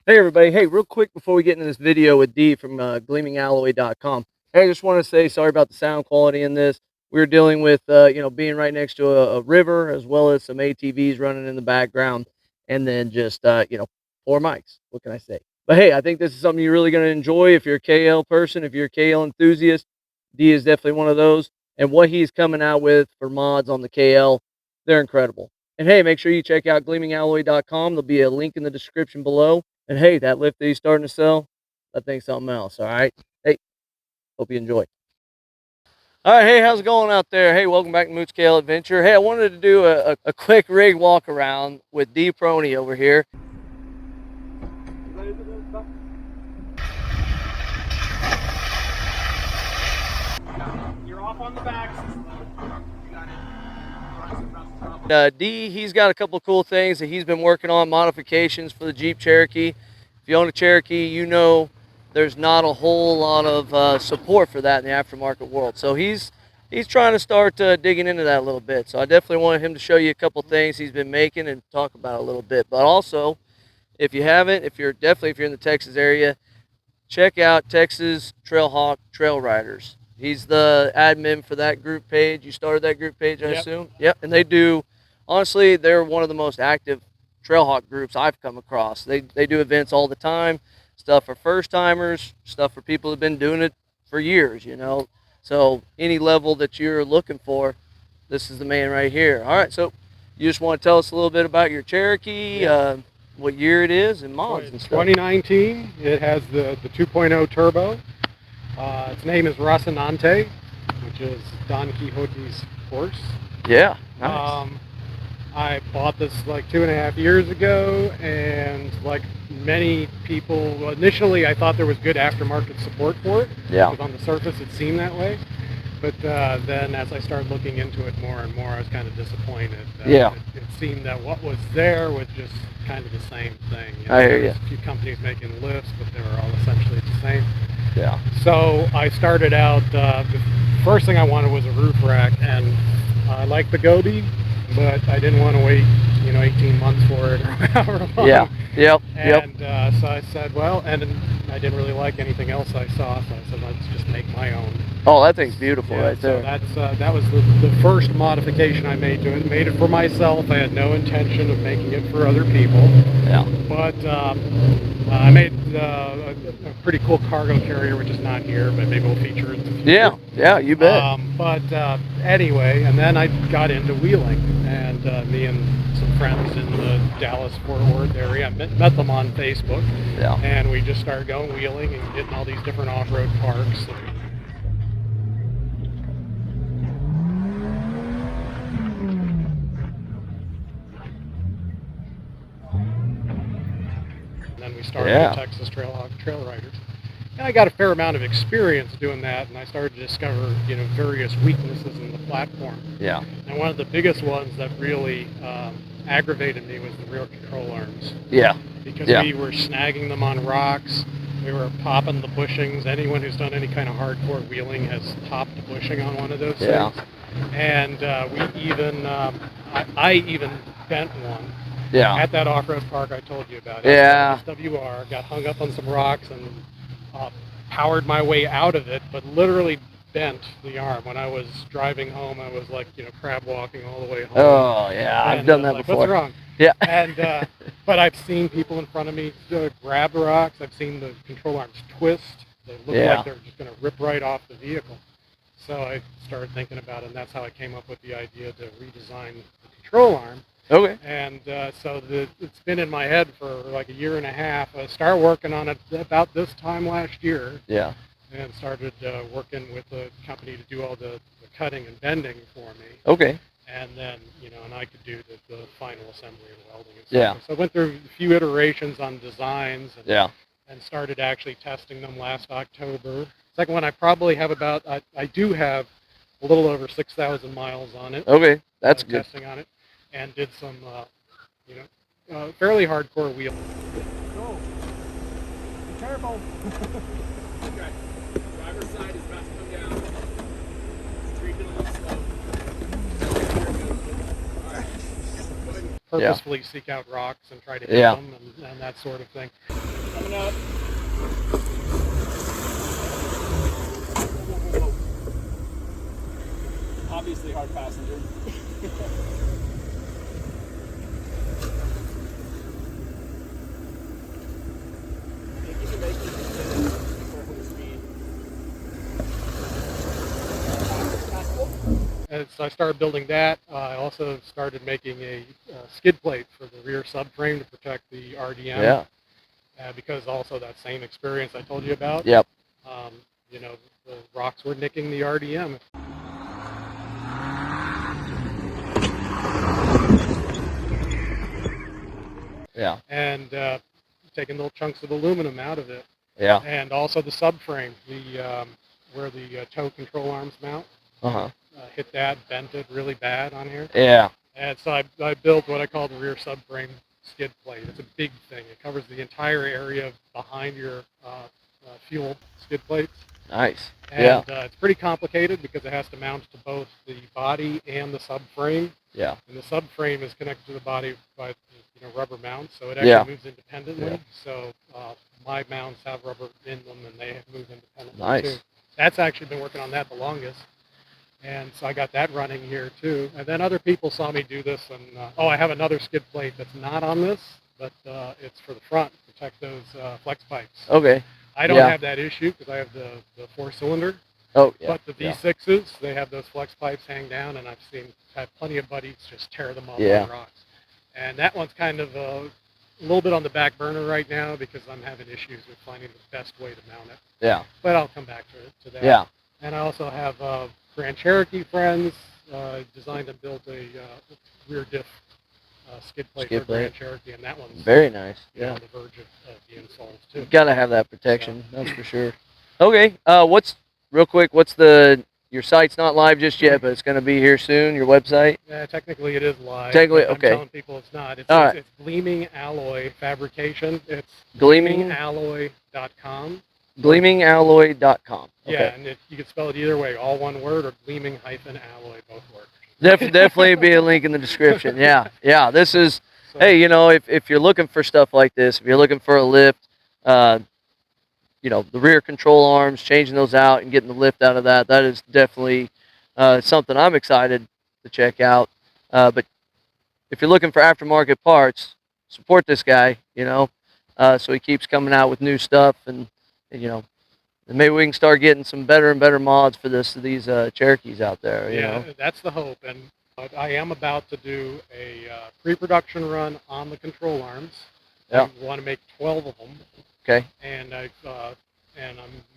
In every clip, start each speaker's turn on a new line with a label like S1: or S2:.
S1: Hey everybody, hey, real quick before we get into this video with D from gleamingalloy.com. Hey, I just want to say sorry about the sound quality in this. We were dealing with being right next to a river, as well as some ATVs running in the background, and then just poor mics. What can I say? But hey, I think this is something you're really going to enjoy if you're a KL person, if you're a KL enthusiast. D is definitely one of those, and what he's coming out with for mods on the KL, they're incredible. And hey, make sure you check out gleamingalloy.com. There'll be a link in the description below. And hey, that lift that he's starting to sell, that thing's something else. All right. Hey, hope you enjoy. All right. Hey, how's it going out there? Hey, welcome back to Moot Scale Adventure. Hey, I wanted to do a quick rig walk around with D Proni over here.
S2: You're off on the back.
S1: D, he's got a couple of cool things that he's been working on, modifications for the Jeep Cherokee. If you own a Cherokee, you know there's not a whole lot of support for that in the aftermarket world. So he's trying to start digging into that a little bit. So I definitely wanted him to show you a couple things he's been making and talk about it a little bit. But also, if you haven't, if you're in the Texas area, check out Texas Trailhawk Trail Riders. He's the admin for that group page. You started that group page, I assume? Yep. And they do, honestly, they're one of the most active Trailhawk groups I've come across. They do events all the time, stuff for first timers, stuff for people who've been doing it for years, you know. So any level that you're looking for, this is the man right here. All right, so you just want to tell us a little bit about your Cherokee, what year it is, and mods and stuff.
S2: 2019. It has the 2.0 turbo. Its name is Rocinante, which is Don Quixote's horse.
S1: Yeah, nice.
S2: I bought this like 2.5 years ago, and like many people, initially I thought there was good aftermarket support for it.
S1: Yeah.
S2: Because on the surface it seemed that way. But then as I started looking into it more and more, I was kind of disappointed. It seemed that what was there was just kind of the same thing.
S1: I hear you.
S2: There's a few companies making lifts, but they were all essentially the same.
S1: Yeah.
S2: So I started out, the first thing I wanted was a roof rack, and I like the Gobi, but I didn't want to wait, 18 months for it or however long.
S1: Yeah. Yep.
S2: And so I said, well, and I didn't really like anything else I saw, so I said, let's just make my own.
S1: Oh, that thing's beautiful right
S2: so
S1: there.
S2: that was the first modification I made to it. Made it for myself. I had no intention of making it for other people.
S1: Yeah.
S2: But I made a pretty cool cargo carrier, which is not here, but maybe we'll feature it in the future.
S1: Yeah, you bet.
S2: But anyway, and then I got into wheeling, and me and some friends in the Dallas-Fort Worth area, I met them on Facebook, and we just started going wheeling and getting all these different off-road parks. And we started the Texas Trailhawk Trail Riders. And I got a fair amount of experience doing that, and I started to discover, various weaknesses in the platform.
S1: Yeah.
S2: And one of the biggest ones that really aggravated me was the rear control arms.
S1: Yeah.
S2: Because we were snagging them on rocks, we were popping the bushings. Anyone who's done any kind of hardcore wheeling has popped a bushing on one of those things. And we even, I even bent one.
S1: Yeah.
S2: At that off-road park I told you about.
S1: Yeah.
S2: SWR, got hung up on some rocks and powered my way out of it, but literally bent the arm. When I was driving home, I was like, crab walking all the way home.
S1: Oh, yeah, I've done that before.
S2: What's wrong?
S1: Yeah.
S2: And but I've seen people in front of me grab the rocks. I've seen the control arms twist. They look like they're just going to rip right off the vehicle. So I started thinking about it, and that's how I came up with the idea to redesign the control arm.
S1: Okay.
S2: And so it's been in my head for like 1.5 years. I started working on it about this time last year.
S1: Yeah.
S2: And started working with a company to do all the cutting and bending for me.
S1: Okay.
S2: And then, and I could do the final assembly and welding and stuff.
S1: Yeah.
S2: So I went through a few iterations on designs and started actually testing them last October. Second one, I probably have I do have a little over 6,000 miles on it.
S1: Okay, that's good.
S2: Testing on it. And did some, fairly hardcore wheel.
S3: Go. Be careful. Okay. Driver's side is about to come down. Street a little slow. All right.
S2: Purposefully seek out rocks and try to hit them and that sort of thing.
S3: Coming up. Obviously hard passenger. Thank you for making it. Careful with speed. Passable?
S2: And so I started building that. I also started making a skid plate for the rear subframe to protect the RDM.
S1: Yeah.
S2: Because also that same experience I told you about.
S1: Yep.
S2: You know, the rocks were nicking the RDM.
S1: Yeah.
S2: And taking little chunks of aluminum out of it.
S1: Yeah.
S2: And also the subframe, where the toe control arms mount. Hit that, bent it really bad on here.
S1: Yeah.
S2: And so I built what I call the rear subframe skid plate. It's a big thing. It covers the entire area behind your fuel skid plates.
S1: Nice.
S2: And it's pretty complicated because it has to mount to both the body and the subframe.
S1: Yeah.
S2: And the subframe is connected to the body by rubber mounts, so it actually moves independently.
S1: Yeah.
S2: So my mounts have rubber in them, and they move independently
S1: Nice.
S2: too. That's actually been working on that the longest. And so I got that running here too. And then other people saw me do this, and I have another skid plate that's not on this, but it's for the front to protect those flex pipes.
S1: Okay.
S2: I don't have that issue because I have the 4-cylinder.
S1: Oh, yeah.
S2: But the V6s, they have those flex pipes hang down, and I've had plenty of buddies just tear them off on rocks. And that one's kind of a little bit on the back burner right now because I'm having issues with finding the best way to mount it.
S1: Yeah.
S2: But I'll come back to that.
S1: Yeah.
S2: And I also have Grand Cherokee friends designed and built a rear diff skid plate for Grand Cherokee, and that one's
S1: very nice.
S2: on the verge of the installs too.
S1: You gotta have that protection, that's for sure. Okay, what's your site's not live just yet, but it's gonna be here soon. Your website?
S2: Yeah, technically it is live.
S1: Technically,
S2: I'm
S1: okay.
S2: telling people it's not. It's Gleaming Alloy Fabrication. It's gleamingalloy.com.
S1: Gleamingalloy.com. Okay.
S2: Yeah, and you can spell it either way, all one word, or gleaming-alloy, both work.
S1: Definitely be a link in the description. Yeah. This is,
S2: So,
S1: hey, if you're looking for stuff like this, if you're looking for a lift, the rear control arms, changing those out and getting the lift out of that is definitely something I'm excited to check out. But if you're looking for aftermarket parts, support this guy, so he keeps coming out with new stuff, and maybe we can start getting some better and better mods for these Cherokees out there. You know?
S2: That's the hope. And I am about to do a pre-production run on the control arms.
S1: Yeah.
S2: I want to make 12 of them.
S1: Okay.
S2: And I'm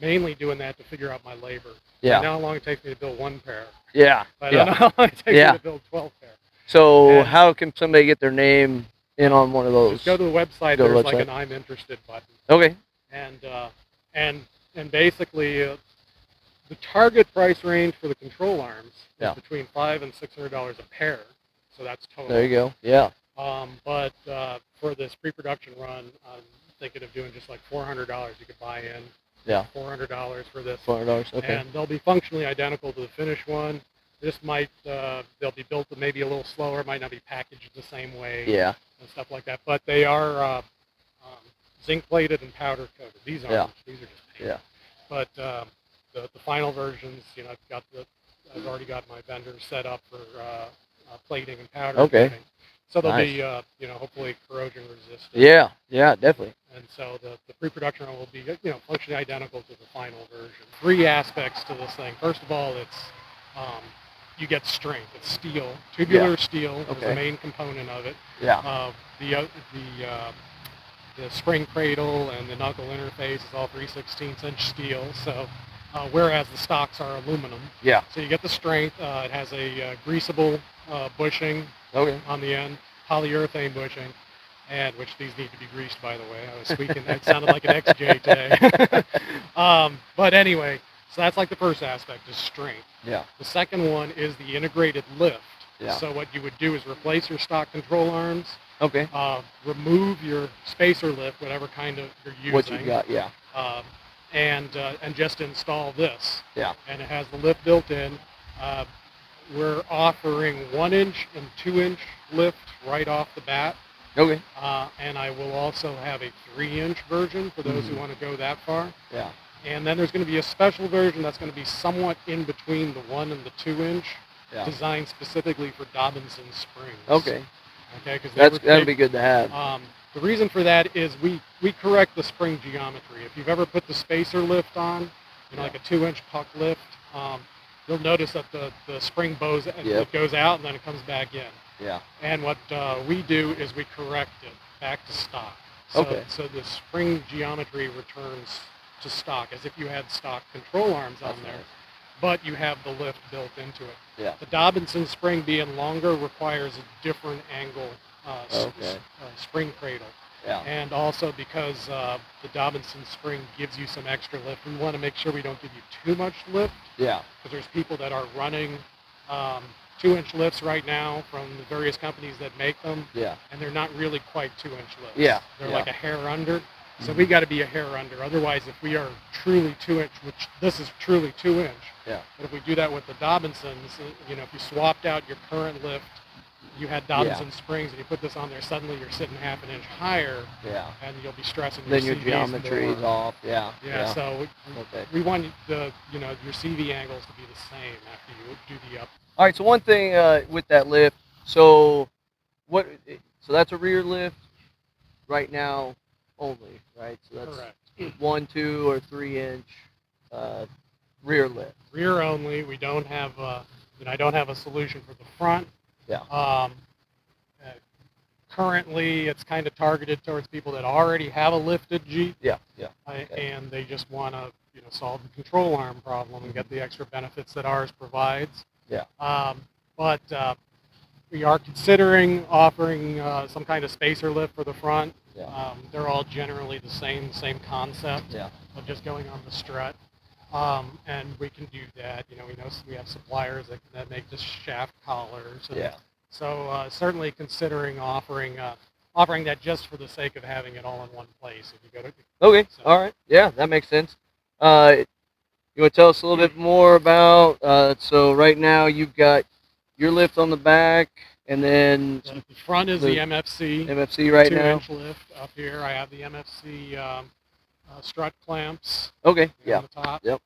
S2: mainly doing that to figure out my labor.
S1: Yeah.
S2: I know how long it takes me to build one pair.
S1: Yeah.
S2: But I don't know how long it takes me to build 12 pair.
S1: So how can somebody get their name in on one of those?
S2: Just go to the website. There's like an I'm interested button.
S1: Okay.
S2: And basically, the target price range for the control arms is between $500 and $600 a pair. So that's total.
S1: There you go. Yeah.
S2: But for this pre-production run, I'm thinking of doing just like $400 you could buy in.
S1: Yeah.
S2: $400 for this.
S1: $400. Okay.
S2: And they'll be functionally identical to the finished one. This might they'll be built maybe a little slower. Might not be packaged the same way.
S1: Yeah.
S2: And stuff like that. But they are zinc plated and powder coated. These aren't. These are just paint.
S1: Yeah.
S2: But the final versions, I've already got my vendors set up for plating and powder coating. So they'll be hopefully corrosion resistant.
S1: Yeah. Yeah. Definitely.
S2: And so the pre-production run will be functionally identical to the final version. 3 aspects to this thing. First of all, it's you get strength. It's steel, tubular steel is the main component of it.
S1: Yeah.
S2: The spring cradle and the knuckle interface is all 3/16" steel. So, whereas the stocks are aluminum.
S1: Yeah.
S2: So you get the strength. It has a greasable bushing on the end, polyurethane bushing, and which these need to be greased, by the way. I was squeaking. That sounded like an XJ today. But anyway, so that's like the first aspect is strength.
S1: Yeah.
S2: The second one is the integrated lift.
S1: Yeah.
S2: So what you would do is replace your stock control arms.
S1: Okay.
S2: Remove your spacer lift, whatever kind of you're using.
S1: What you got? Yeah.
S2: And just install this.
S1: Yeah.
S2: And it has the lift built in. We're offering 1-inch and 2-inch lift right off the bat.
S1: Okay.
S2: And I will also have a 3-inch version for those who want to go that far.
S1: Yeah.
S2: And then there's going to be a special version that's going to be somewhat in between the 1 and the 2-inch, designed specifically for Dobinson springs.
S1: Okay.
S2: Okay, because
S1: that'd be good to have.
S2: The reason for that is we correct the spring geometry. If you've ever put the spacer lift on, like a 2-inch puck lift, you'll notice that the spring bows, it goes out and then it comes back in.
S1: Yeah.
S2: And what we do is we correct it back to stock. So, so the spring geometry returns to stock, as if you had stock control arms on there, but you have the lift built into it.
S1: Yeah.
S2: The Dobinson spring being longer requires a different angle spring cradle.
S1: Yeah.
S2: And also because the Dobinson spring gives you some extra lift, we want to make sure we don't give you too much lift.
S1: Yeah.
S2: Because there's people that are running 2-inch lifts right now from the various companies that make them.
S1: Yeah.
S2: And they're not really quite 2-inch lifts.
S1: Yeah.
S2: They're like a hair under. So we got to be a hair under. Otherwise, if we are truly 2-inch, which this is truly 2-inch, but if we do that with the Dobinsons, if you swapped out your current lift, you had Dobinson springs, and you put this on there, suddenly you're sitting half an inch higher, and you'll be stressing your
S1: then your
S2: CVs
S1: geometry is off. Yeah.
S2: So we want your CV angles to be the same after you do the up.
S1: All right. So one thing with that lift, so that's a rear lift right now only, right? So that's
S2: correct.
S1: 1, 2, or 3-inch rear lift.
S2: Rear only. We don't have I don't have a solution for the front.
S1: Yeah.
S2: Currently, it's kind of targeted towards people that already have a lifted Jeep.
S1: Yeah.
S2: And they just want to solve the control arm problem and get the extra benefits that ours provides.
S1: Yeah.
S2: But we are considering offering some kind of spacer lift for the front.
S1: Yeah.
S2: They're all generally the same concept.
S1: Yeah.
S2: Of just going on the strut. And we can do that. We have suppliers that make the shaft collars. And so certainly considering offering that just for the sake of having it all in one place. If you go to.
S1: Okay. So. All right. Yeah, that makes sense. You want to tell us a little bit more about? So right now you've got your lift on the back, and then
S2: the front is the MFC.
S1: MFC right now.
S2: 2-inch lift up here. I have the MFC strut clamps.
S1: Okay.
S2: On the top.
S1: Yep.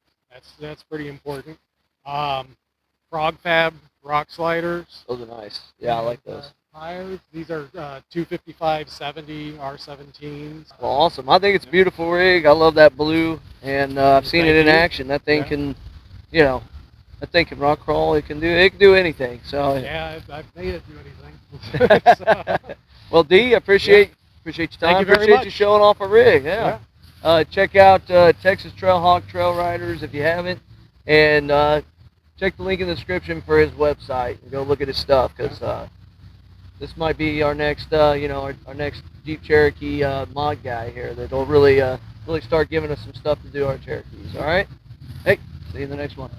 S2: That's pretty important. Frog Fab rock sliders.
S1: Those are nice. Yeah, I like those.
S2: Tires. These are 255/70 R17s.
S1: Well, awesome. I think it's a beautiful rig. I love that blue, and I've seen it in action. That thing can, that thing can rock crawl. It can do anything. So
S2: yeah, I've made it do anything. So.
S1: Well, D, I appreciate your time.
S2: Thank you very
S1: appreciate
S2: much.
S1: you showing off a rig. Yeah. Check out Texas Trailhawk Trail Riders if you haven't, and check the link in the description for his website and go look at his stuff, because this might be our next, our next Jeep Cherokee mod guy here that'll really start giving us some stuff to do our Cherokees. All right. Hey, see you in the next one.